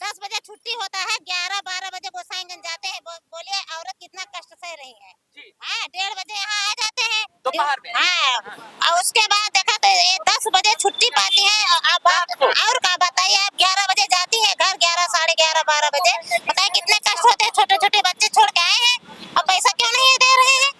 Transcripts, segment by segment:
10 बजे छुट्टी होता है, 11-12 बजे गोसाईगंज जाते हैं। बोलिए औरत कितना कष्ट सह रही है। हाँ, 1:30 बजे यहाँ आ जाते हैं दोपहर में। हाँ, और उसके बाद देखा तो ये 10 बजे छुट्टी पाती है। और क्या बताइए, आप 11 बजे जाती है घर, 11, साढ़े 11, 12 बजे। बताइए कितने कष्ट होते हैं, छोटे छोटे बच्चे छोड़ के आए हैं और पैसा क्यों नहीं दे रहे हैं।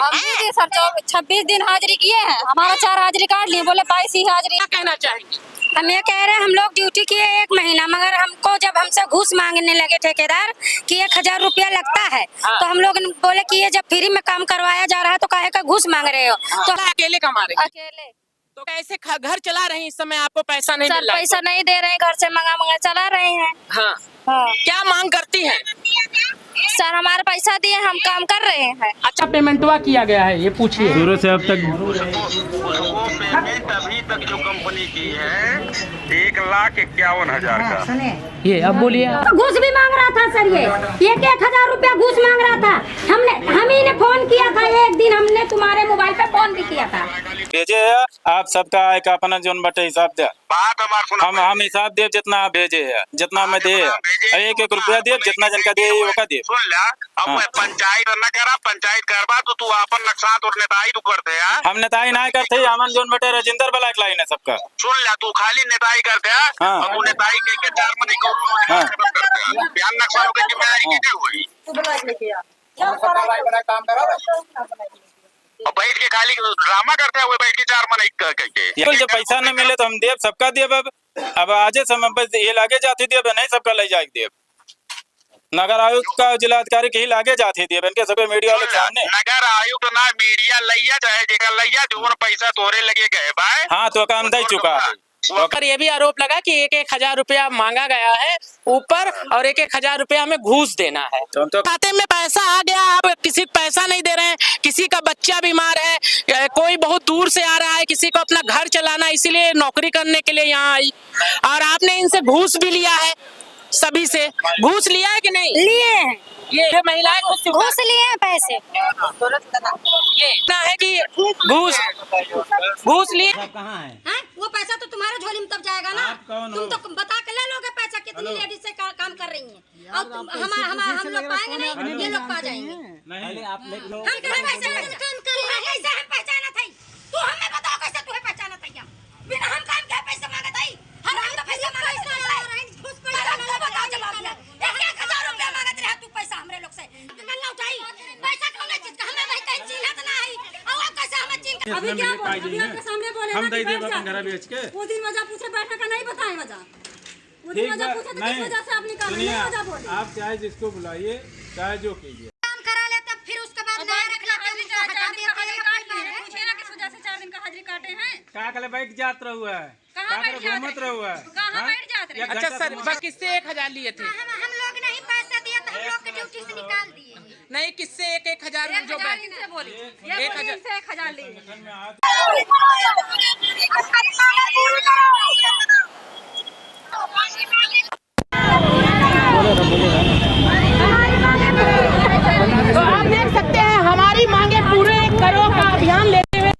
हम भी सर 26 दिन हाजिरी किए हैं, हमारा 4 हाजिरी काट लिए, बोले 22 ही हाजिरी। क्या कहना चाहेंगे? हम ये कह रहे हैं, हम लोग ड्यूटी किए 1 महीना, मगर हमको जब हमसे घूस मांगने लगे ठेकेदार कि 1000 रुपया लगता है, तो हम लोग बोले कि ये जब फ्री में काम करवाया जा रहा है तो काहे का घूस मांग रहे हो। तो अकेले कमा रहे हैं? अकेले। तो कैसे घर चला रहे हैं इस समय, आपको पैसा नहीं मिल सर रहा है? पैसा नहीं दे रहे हैं, घर से मंगा चला रहे हैं। हाँ। क्या मांग करती हैं? सर हमारा पैसा दिए, हम काम कर रहे हैं। अच्छा पेमेंटवा किया गया है, ये पूछिए। शुरू से अब तक वो पेमेंट अभी तक जो कंपनी की है 1,51,000 का। ये अब बोलिए। घूस भी मांग रहा था सर, ये 1,000 रुपया घूस मांग रहा था। हम ही ने फोन किया था, एक दिन हमने तुम्हारे मोबाइल पे फोन भी किया था। भेजे है, आप सबका एक अपना जोन बटे हिसाब दे। बात हमार सुना, हम हिसाब दे जितना आप भेजे है, जितना में दे है, 1-1 रुपया दे, जितना जन का दे वो दे। सुन ला, अब हाँ। पंचायत न करा, पंचायत करवा तो तू अपन नुकसान और नेताई तू करते हैं। हम नेताई नहीं करते, हमन जोन बटे राजेंद्र बला के लाइन है सबका। सुन ला, तू खाली नेताई करते हैं। हाँ। अब तू नेताई के 4 महीने को हाँ। खत्म करते हैं। बयान नुकसान की जिम्मेदारी कितनी हुई? और बैठ के खाली ड्रामा करते हुए बैठ के 4 महीने करके जब पैसा न मिले तो हम देव सबका देव। अब आजे समय बस ये लागे जाती देव, नहीं सबका ले जाए देव। नगर आयुक्त का जिलाधिकारी के ही लागे जाती देव, इनके सबके मीडिया वाले सामने। नगर आयुक्त ना मीडिया लैया चाहे जेकर लैया जो पैसा तोरे लगे गए भाई। हाँ तो काम दे चुका है। और ये भी आरोप लगा कि 1,000 रुपया मांगा गया है ऊपर, और 1,000 रुपया हमें घूस देना है। तो खाते में पैसा आ गया, अब किसी को पैसा नहीं दे रहे हैं, किसी का बच्चा बीमार है, कोई बहुत दूर से आ रहा है, किसी को अपना घर चलाना, इसीलिए नौकरी करने के लिए यहाँ आई, और आपने इनसे घूस भी लिया है। सभी से घूस लिया है कि नहीं? लिए हैं, ये महिलाएं घूस लिए हैं पैसे। ये इतना है कि घूस लिए। वो पैसा तो तुम्हारे झोली में तब जाएगा ना। तुम तो बता के ले लोगे पैसा, कितनी लेडीज से काम कर रही हैं, और हम लोग पाएंगे नहीं, ये लोग पा जाएंगे। हम कहाँ पैसा काम कर रहे हैं, कैसे हम पहचाना था? तू हमें बताओ कैसे तुम्हें पहचाना था? बिना हम काम के पैसा मांगा था, हराम का पैसा मांगा था। घूस पैसा ना बताओ, जवाब दे। 1,000 रुपया मांगत रहे तू पैसा हमरे लोग से, गल्ला उठाई पैसा कौन चीज का? हमें वही कहीं चिन्हत ना आई, और कैसे हमें चिन्ह? अभी क्या बोल, अभी आपके सामने बोले हम दे देब अपन घर बेच के। वो दिन वजह पूछे बैठने का नहीं बताए वजह। वो दिन वजह पूछे तो किस वजह से आप निकाल रहे हैं, वजह बोलिए। आप चाहे जिसको बुलाइए, चाहे जो कीजिए। काम करा लेते फिर उसके बाद ना रख लेते, उसको हटा देते हैं। पूछे ना किस वजह से 4 दिन का हाजिरी काटे हैं। का कल बैठ जात रहुआ है, कहाँ बैठ जात घूमत रहुआ है, कहाँ बैठ जात रहे? अच्छा सर, बस किससे 1,000 लिए थे? हम लोग नहीं पैसा दिए तो हम लोग के ड्यूटी से निकाल दिए। नहीं, किससे 1,000 जो 1,000 से बोली, ये 1,000 लिए। तो आप देख सकते हैं हमारी मांगे पूरे करो का अभियान लेते हुए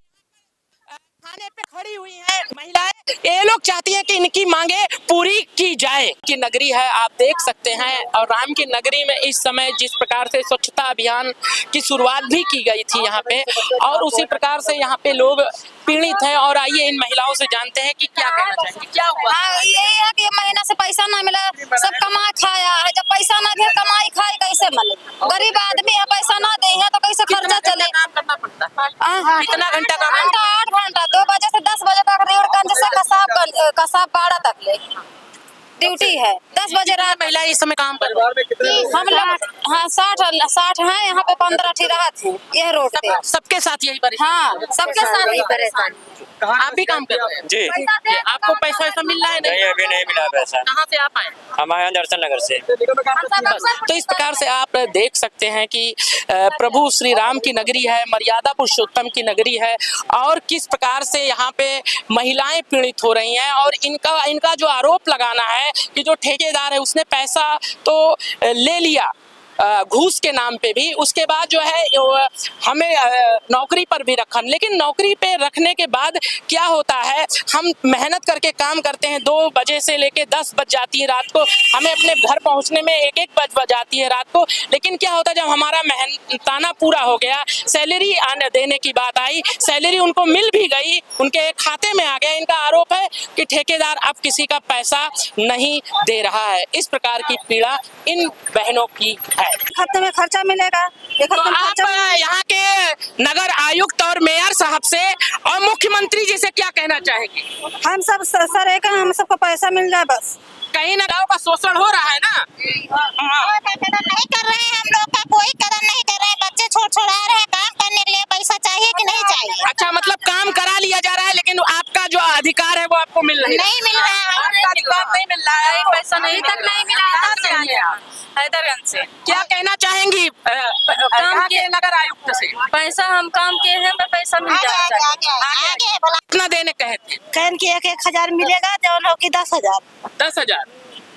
थाने पे खड़ी हुई हैं महिलाएं। ये लोग चाहती हैं कि इनकी मांगे पूरी की जाए। की नगरी है, आप देख सकते हैं, और राम की नगरी में इस समय जिस प्रकार से स्वच्छता अभियान की शुरुआत भी की गई थी यहाँ पे, और उसी प्रकार से यहाँ पे लोग पीड़ित हैं। और आइए इन महिलाओं से जानते हैं कि क्या कहना चाहेंगे, क्या हुआ। यही है कि महीना से पैसा ना मिला, सब कमा खाया है, जब पैसा ना दे कमाई खाई कैसे मिले? गरीब आदमी है, पैसा ना दे है तो कैसे खर्चा चले? काम करना पड़ता है? कितना घंटा काम? 8 घंटा, 2 बजे से 10 बजे तक, रेवड़गंज से कसाब पाड़ा तक ले ड्यूटी है। 10 बजे रात महिला इस समय काम कर रही है। हम लोग हाँ 60 हैं यहाँ पे, 15 ठी राहत है यह रोड पे। सबके साथ यही परेशान? हाँ सबके साथ ही परेशान। आप भी काम कर रहे हैं? जी। आपको पैसा ऐसा मिल रहा है? नहीं, अभी नहीं मिला पैसा। कहाँ से आप आए? हम आए दर्शन नगर से। बस, तो इस प्रकार से आप देख सकते हैं कि प्रभु श्री राम की नगरी है, मर्यादा पुरुषोत्तम की नगरी है, और किस प्रकार से यहाँ पे महिलाएं पीड़ित हो रही हैं। और इनका जो आरोप लगाना है कि जो ठेकेदार है उसने पैसा तो ले लिया, घूस के नाम पे भी, उसके बाद जो है हमें नौकरी पर भी रखा। लेकिन नौकरी पे रखने के बाद क्या होता है, हम मेहनत करके काम करते हैं, 2 बजे से लेके 10 बज जाती है रात को, हमें अपने घर पहुंचने में 1-1 बज जाती है रात को। लेकिन क्या होता है, जब हमारा मेहनताना पूरा हो गया, सैलरी आने देने की बात आई, सैलरी उनको मिल भी गई, उनके खाते में आ गया, इनका आरोप है कि ठेकेदार अब किसी का पैसा नहीं दे रहा है। इस प्रकार की पीड़ा इन बहनों की है। हफ्ते में खर्चा मिलेगा। तो आप यहाँ के नगर आयुक्त और मेयर साहब से और मुख्यमंत्री जी से क्या कहना चाहेंगे? हम सब सर है, हम सबको पैसा मिल जाए बस। कहीं ना गाँव का शोषण हो रहा है ना। कदम नहीं कर रहे हैं, हम लोग का कोई कदम नहीं कर रहे हैं। बच्चे छोड़ आ रहे हैं, काम करने के लिए पैसा चाहिए कि नहीं चाहिए? अच्छा, मतलब काम करा लिया जा रहा है, लेकिन आपका जो अधिकार है वो आपको मिल नहीं मिल रहा है। आपका अधिकार नहीं मिल रहा है, पैसा नहीं तक नहीं मिला है। कहाँ से आए आप? हैदरगंज से। क्या कहना चाहेंगी यहाँ के नगर आयुक्त से? पैसा हम काम किए हैं, पैसा मिल आगे बोला कितना देने कहे थे? कहन की 1-1 हजार मिलेगा, जो लोग की 10,000। 10,000,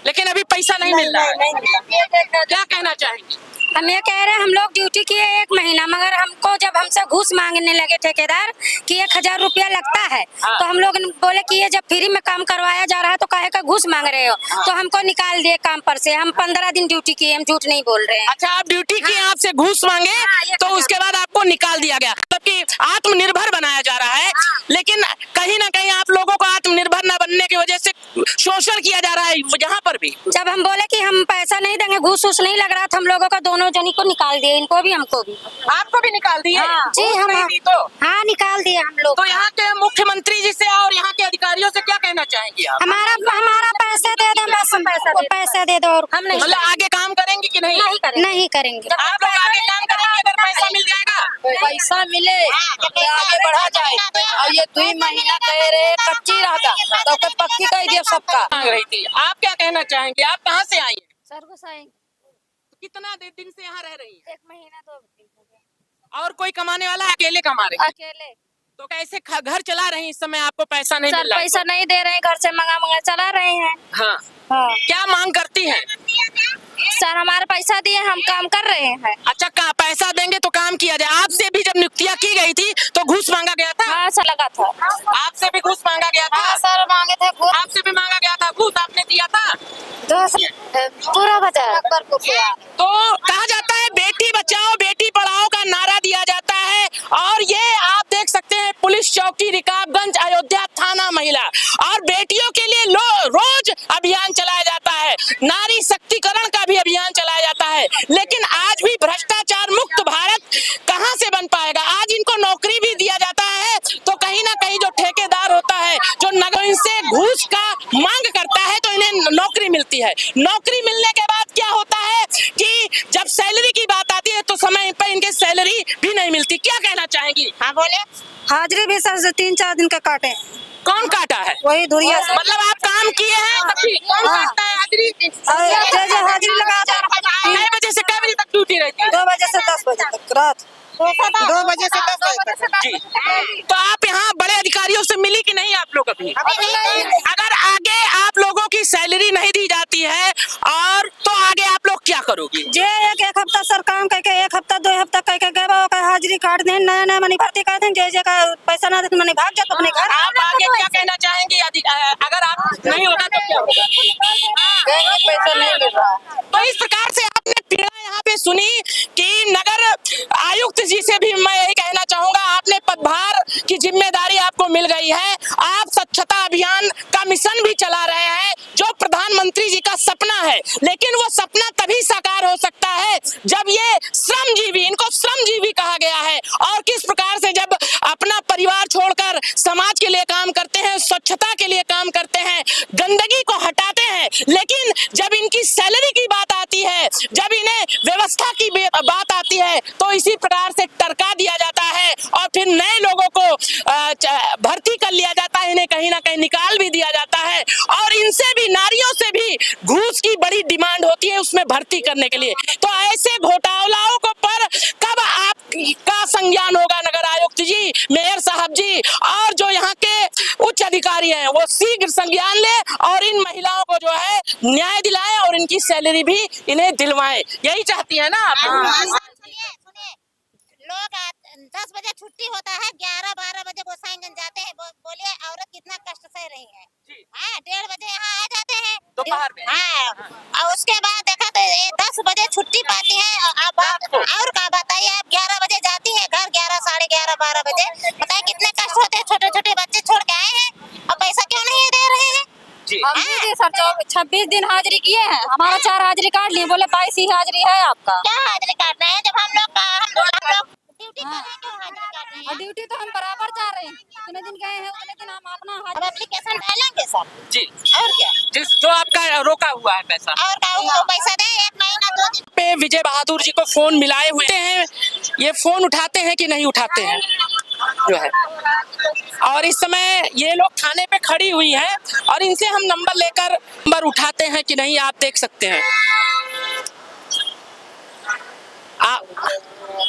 लेकिन अभी पैसा नहीं मिल रहा है। क्या कहना चाहेंगी? हम ये कह रहे हैं, हम लोग ड्यूटी किए 1 महीना, मगर हमको जब हमसे घूस मांगने लगे ठेकेदार कि 1,000 रुपया लगता है, तो हम लोग बोले कि ये जब फ्री में काम करवाया जा रहा है तो काहे का घूस मांग रहे हो? तो हमको निकाल दिए काम पर से। हम 15 दिन ड्यूटी किए, हम झूठ नहीं बोल रहे हैं। अच्छा, आप ड्यूटी किए, आपसे घूस मांगे, तो उसके बाद आपको निकाल दिया गया, मतलब कि आत्मनिर्भर बनाया जा रहा है। लेकिन कहीं ना कहीं आप लोगों को आत्मनिर्भर न बनने की वजह से शोषण किया जा रहा है यहाँ पर भी। जब हम बोले कि हम पैसा नहीं देंगे, घूस उस नहीं लग रहा था, हम लोगों का दोनों जनी को निकाल दिए, इनको भी हमको भी। आपको भी निकाल दिए? जी घूस हम नहीं दी तो हाँ निकाल दिए हम लोग। तो यहाँ के मुख्यमंत्री जी से और यहाँ के अधिकारियों से क्या कहना चाहेंगे आप? हमारा पैसा दे दो बस, पैसा दे दो। और हम नहीं मतलब आगे काम करेंगे कि नहीं? नहीं करेंगे। आप लोग आगे काम करेंगे अगर पैसा मिल जाएगा? पैसा मिले तो आगे बढ़ा जाए। और ये 2 महीना कह रहे कच्ची रहता तो पक्की कह दिया सबका। मांग रही थी, आप क्या कहना चाहेंगे? आप कहाँ से आई हैं? सरगुसाई। कितना दिन से यहाँ रह रही हैं? 1 महीना 2 दिन हो गया। और कोई कमाने वाला है? अकेले कमा रही हैं? अकेले। तो कैसे घर चला रही हैं? इस समय आपको पैसा नहीं मिल रहा है? पैसा नहीं दे रहे हैं, घर से मंगा चला रहे हैं। हाँ, क्या मांग करती हैं? सर हमारा पैसा दिए, हम काम कर रहे हैं। अच्छा, पैसा देंगे तो काम किया जाए। आपसे भी जब नियुक्तियाँ की गई थी तो घूस मांगा गया था? हाँ सर, लगा था। आपसे भी घूस मांगा गया था? हाँ सर, मांगे थे घूस। आपसे भी मांगा गया था घूस, आपने दिया था? पूरा बचा। तो कहा जाता है बेटी बचाओ बेटी पढ़ाओ का नारा दिया जाता है, और ये आप देख सकते हैं पुलिस चौकी रिकाबगंज अयोध्या थाना महिला, और बेटियों के लिए रोज अभियान चलाया जाता है, नारी शक्तिकरण का भी अभियान चलाया जाता है। लेकिन आज भी भ्रष्टाचार मुक्त भारत कहां से बन पाएगा? आज इनको नौकरी भी दिया जाता है तो कहीं ना कहीं जो ठेकेदार होता है, जो नगर इनसे घूस का मांग करता है, तो इन्हें नौकरी मिलती है। नौकरी मिलने के बाद क्या होता है कि जब सैलरी की बात आती है तो समय पर इनके सैलरी भी नहीं मिलती। क्या कहना चाहेंगी? हाँ बोले। हाजिरी भी सर से 3-4 दिन का काटे। कौन काटा है? वही धुरिया से। मतलब आप काम किए हैं तभी? कौन काटता है हाजिरी? हाजिरी लगा 9 बजे से कै बजे तक ड्यूटी रहती है? 2 बजे से 10 बजे तक रात। 2 बजे से 10 बजे तक। जी। तो आप यहाँ बड़े अधिकारियों से मिली कि नहीं आप लोग अभी? अगर आगे आप लोगों की सैलरी नहीं दी जाती है और तो आगे आप लोग क्या करोगे? जे एक हफ्ता सर काम करके 1 हफ्ता 2 हफ्ता करके गए हाजिरी काट दें, नया मनी भर्ती कर दें, जे का पैसा ना दे मनी भाग जाते अपने घर। आप आगे क्या कहना चाहेंगे? अगर आप नहीं होगा तो क्या होगा? पैसा नहीं मिल रहा। तो इस प्रकार से आपने पीड़ा यहाँ पे सुनी कि नगर आयुक्त जी से भी मैं यही कहना चाहूंगा, आपने पदभार की जिम्मेदारी आपको मिल गई है, आप स्वच्छता अभियान का मिशन भी चला रहे हैं जो प्रधानमंत्री जी का सपना है। लेकिन वो सपना तभी साकार हो सकता है जब ये श्रमजीवी, इनको श्रमजीवी कहा गया है, और किस प्रकार से जब अपना परिवार छोड़कर समाज के लिए काम करते हैं, स्वच्छता के लिए काम करते हैं, गंदगी को हटाते हैं, लेकिन जब इनकी सैलरी की बात आती है, जब इन्हें व्यवस्था की बात आती है, तो इसी प्रकार से टरका दिया जाता है और फिर नए लोगों को भर्ती कर लिया जाता है, इन्हें कहीं ना कहीं निकाल भी दिया जाता है, और इनसे भी, नारियों से भी घूस की बड़ी डिमांड होती है उसमें भर्ती करने के लिए। तो ऐसे घोटालाओं को पर कब आप का संज्ञान होगा नगर आयुक्त जी, मेयर साहब जी और जो यहाँ के उच्च अधिकारी हैं वो शीघ्र संज्ञान ले और इन महिलाओं को जो है न्याय दिलाए और इनकी सैलरी भी इन्हें दिलवाएं। यही चाहती है ना आप? सुनिए सुनिए, लोग 10 बजे छुट्टी होता है, 11-12 बजे गोसाईगंज जाते हैं। बोलिए औरत कितना कष्ट सह रही है। हाँ, 1:30 बजे यहाँ आ जाते हैं दोपहर में। हाँ, और उसके बाद देखा तो 10 बजे छुट्टी पाती है। और क्या बताइए, आप 11 बजे जाती है घर, 11, साढ़े 11, 12 बजे। बताइए कितने कष्ट होते हैं, छोटे छोटे बच्चे छोड़ के आए हैं और पैसा क्यों नहीं दे रहे हैं? हम भी सर 26 दिन हाजिरी किए हैं, हमारा 4 हाजिरी काट लिए, बोले 22 ही हाजिरी है आपका। क्या हाजिरी काटना है जब हम लोग ड्यूटी कर रहे हैं, क्यों हाजिरी काट रहे हैं? और ड्यूटी तो हम बराबर जा रहे हैं, जितने दिन गए हैं उतने दिन हम अपना अब एप्लीकेशन डालेंगे सर। जी, और क्या, जिस जो आपका रोका हुआ है पैसा और क्या उनको पैसा दे, 1 महीना 2 दिन। पे विजय बहादुर जी को फोन मिलाए हुए हैं, ये फोन उठाते हैं कि नहीं उठाते हैं जो है। और इस समय ये लोग थाने पे खड़ी हुई हैं और इनसे हम नंबर उठाते हैं कि नहीं, आप देख सकते हैं।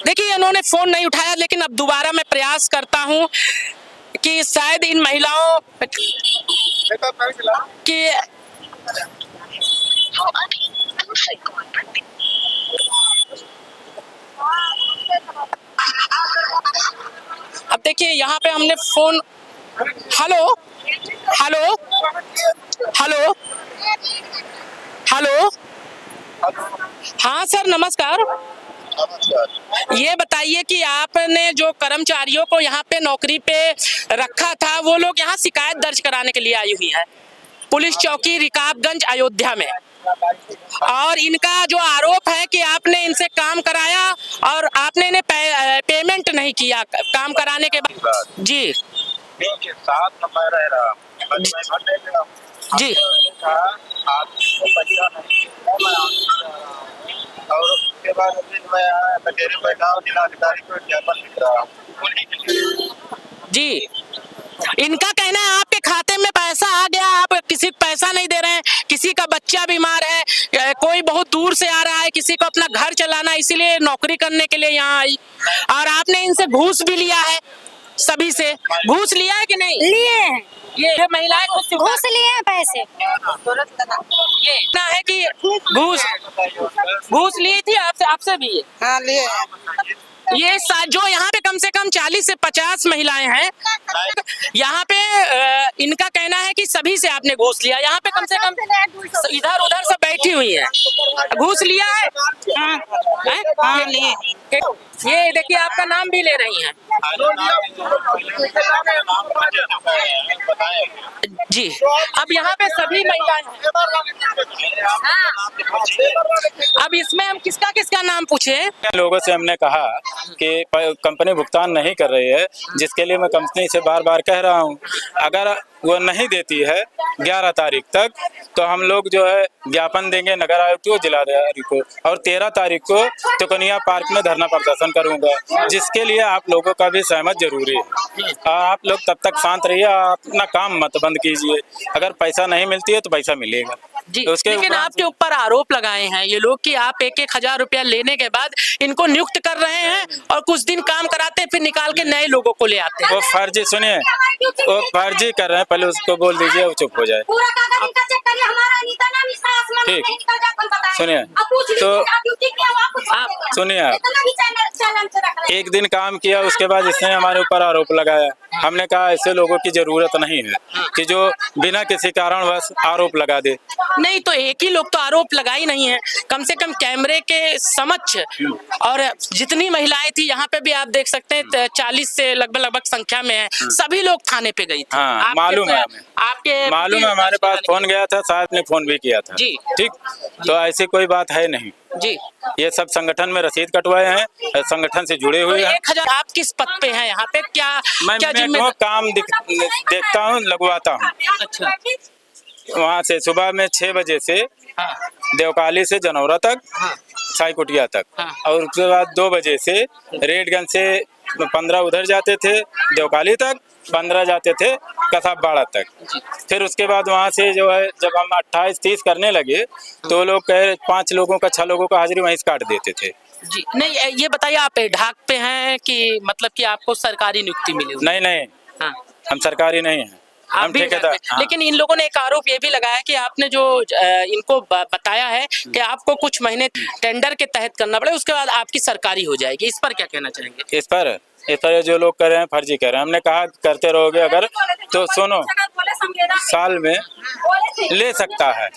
देखिए इन्होंने फोन नहीं उठाया, लेकिन अब दोबारा मैं प्रयास करता हूं कि शायद इन महिलाओं की अब देखिए यहाँ पे हमने phone, hello hello hello hello, हाँ सर नमस्कार। ये बताइए कि आपने जो कर्मचारियों को यहाँ पे नौकरी पे रखा था, वो लोग यहाँ शिकायत दर्ज कराने के लिए आई हुई है पुलिस चौकी रिकाबगंज अयोध्या में, और इनका जो आरोप है कि आपने इनसे काम कराया और आपने इन्हें पेमेंट नहीं किया काम कराने के बाद। जी के साथ मैं रह रहा जी और उसके बाद मैं डेरे में गाँव जिलाधिकारी को ज्ञापन लिख रहा हूँ। जी, इनका कहना है आपके खाते में पैसा आ गया, आप किसी को पैसा नहीं दे रहे हैं, किसी का बच्चा बीमार है, कोई बहुत दूर से आ रहा है, किसी को अपना घर चलाना, इसीलिए नौकरी करने के लिए यहाँ आई, और आपने इनसे घूस भी लिया है, सभी से घूस लिया है कि नहीं? लिए हैं, ये महिलाएं घूस लिए हैं पैसे। ये इतना है कि घूस ली थी आपसे भी? हाँ लिए। ये जो यहाँ पे कम से कम 40 से 50 महिलाएं हैं, यहाँ पे इनका कहना है कि सभी से आपने घूस लिया। यहाँ पे कम से कम इधर उधर सब बैठी हुई है, घूस लिया है? हाँ लिए। ये देखिए आपका नाम भी ले रही हैं। जी, अब यहाँ पे सभी महिलाएं हैं। अब इसमें हम किसका किसका नाम पूछे? लोगों से हमने कहा कि कंपनी भुगतान नहीं कर रही है, जिसके लिए मैं कंपनी से बार बार कह रहा हूं, अगर वो नहीं देती है 11 तारीख तक तो हम लोग जो है ज्ञापन देंगे नगर आयुक्त को, जिलाधिकारी को, और 13 तारीख को तुकनिया पार्क में धरना प्रदर्शन करूंगा, जिसके लिए आप लोगों का भी सहमत जरूरी है। आप लोग तब तक शांत रहिए, अपना काम मत बंद कीजिए, अगर पैसा नहीं मिलती है तो पैसा मिलेगा जी। उसके लेकिन आपके ऊपर आरोप लगाए हैं ये लोग कि आप 1-1 हजार रुपया लेने के बाद इनको नियुक्त कर रहे हैं और कुछ दिन काम कराते हैं, फिर निकाल के नए लोगों को ले आते हैं। वो फर्जी, सुनिए, वो फर्जी कर रहे हैं, पहले उसको बोल दीजिए वो चुप हो जाए। पूरा कागज इनका चेक करिए, हमारा नीता नाम इसका आसमान में ठीक। नहीं निकल जाता, हम बताएं। सुनिए, अब पूछ लीजिए, तो आप ड्यूटी किया हो, आप कुछ आप सुनिए, आप इतना भी चैलेंज से रख रहे हैं। एक दिन काम किया, उसके बाद इसने हमारे ऊपर आरोप लगाया। हमने कहा ऐसे लोगों की जरूरत नहीं है कि जो बिना किसी कारणवश आरोप लगा दे। नहीं तो एक ही लोग तो आरोप लगा ही नहीं है, कम से कम कैमरे के समक्ष, और जितनी महिलाएं थी यहाँ पे भी आप देख सकते हैं 40 से लगभग संख्या में है, सभी लोग थाने पे गई थी। हाँ, मालूम है हमें, आपके मालूम है, हमारे पास फोन गया था, साथ ने फोन भी किया था जी। ठीक, तो ऐसी कोई बात है नहीं जी। ये सब संगठन में रसीद कटवाए हैं, संगठन से जुड़े हुए हैं। 1000 आप किस पद पे हैं यहाँ पे? क्या मैं काम देखता हूँ, लगवाता हूँ। अच्छा, वहाँ से सुबह में 6 बजे से देवकाली से जनौरा तक, साई कुटिया तक, और उसके बाद 2 बजे से रेडगंज से 15 उधर जाते थे देवकाली तक, 15 जाते थे कसाबबाड़ा तक। फिर उसके बाद वहाँ से जो है जब हम 28-30 करने लगे तो लोग कहे 5 लोगों का 6 लोगों का हाजिरी वहीं से काट देते थे। जी नहीं, ये बताइए आप ढाक पे हैं कि मतलब कि आपको सरकारी नियुक्ति मिली हुई? नहीं नहीं, हाँ, हम सरकारी नहीं हैं, आप हम भी ठेकेदार। ढाक पे। हाँ। लेकिन इन लोगों ने एक आरोप ये भी लगाया कि आपने जो इनको बताया है कि आपको कुछ महीने टेंडर के तहत करना पड़े, उसके बाद आपकी सरकारी हो जाएगी। इस पर क्या कहना चाहेंगे? इस पर जो लोग कर रहे हैं फर्जी कर रहे हैं। हमने कहा करते रहोगे अगर तो सुनो, साल में ले सकता है।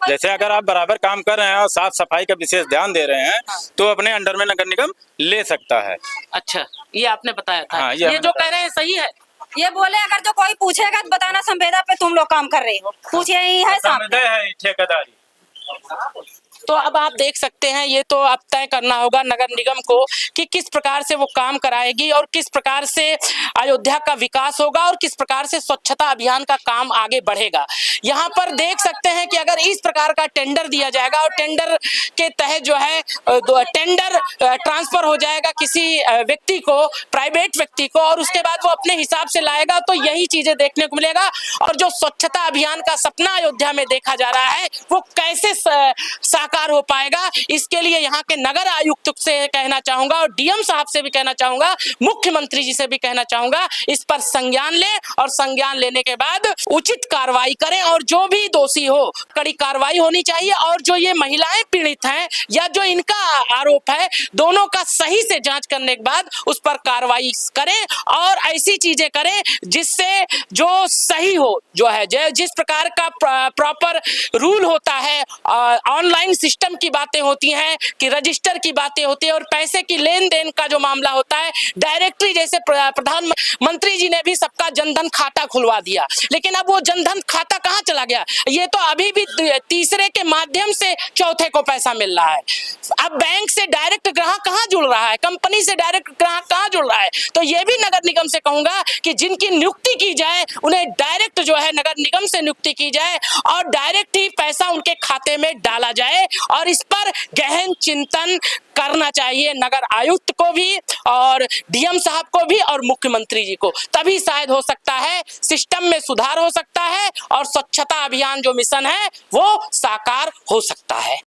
जैसे अगर आप बराबर काम कर रहे हैं और साफ सफाई का विशेष ध्यान दे रहे हैं तो अपने अंडर में नगर निगम ले सकता है। अच्छा, ये आपने बताया था। हाँ, ये जो कह रहे हैं सही है? ये बोले अगर जो कोई पूछेगा तो बताना संवेदा पे तुम लोग काम कर रहे हो, पूछे ही है सामने। है ठेकेदारी। तो अब आप देख सकते हैं, ये तो अब तय करना होगा नगर निगम को कि किस प्रकार से वो काम कराएगी और किस प्रकार से अयोध्या का विकास होगा और किस प्रकार से स्वच्छता अभियान का काम आगे बढ़ेगा। यहाँ पर देख सकते हैं कि अगर इस प्रकार का टेंडर दिया जाएगा और टेंडर के तहत जो है टेंडर ट्रांसफर हो जाएगा किसी व्यक्ति को, प्राइवेट व्यक्ति को, और उसके बाद वो अपने हिसाब से लाएगा, तो यही चीजें देखने को मिलेगा। और जो स्वच्छता अभियान का सपना अयोध्या में देखा जा रहा है वो कैसे साकार हो पाएगा, इसके लिए यहाँ के नगर आयुक्त से कहना चाहूंगा और डीएम साहब से भी कहना चाहूंगा, मुख्यमंत्री जी से भी कहना चाहूंगा, इस पर संज्ञान लें और संज्ञान लेने के बाद उचित कार्रवाई करें और जो भी दोषी हो कड़ी कार्रवाई होनी चाहिए। और जो ये महिलाएं पीड़ित हैं या जो इनका आरोप है, दोनों का सही से जांच करने के बाद उस पर कार्रवाई करें और ऐसी चीजें करें जिससे जो सही हो, जो है जिस प्रकार का प्रॉपर रूल होता है, ऑनलाइन सिस्टम की बातें होती हैं कि रजिस्टर की बातें होती है और पैसे की लेन देन का जो मामला होता है, डायरेक्टरी जैसे प्रधानमंत्री जी ने भी सबका जनधन खाता खुलवा दिया, लेकिन अब वो जनधन खाता कहाँ चला गया? ये तो अभी भी तीसरे के माध्यम से चौथे को पैसा मिल रहा है। अब बैंक से डायरेक्ट ग्राहक कहाँ जुड़ रहा है, कंपनी से डायरेक्ट ग्राहक कहाँ जुड़ रहा है? तो ये भी नगर निगम से कहूंगा कि जिनकी नियुक्ति की जाए उन्हें डायरेक्ट जो है नगर निगम से नियुक्ति की जाए और डायरेक्ट ही पैसा उनके खाते में डाला जाए। और इस पर गहन चिंतन करना चाहिए नगर आयुक्त को भी और डीएम साहब को भी और मुख्यमंत्री जी को, तभी शायद हो सकता है सिस्टम में सुधार हो सकता है और स्वच्छता अभियान जो मिशन है वो साकार हो सकता है।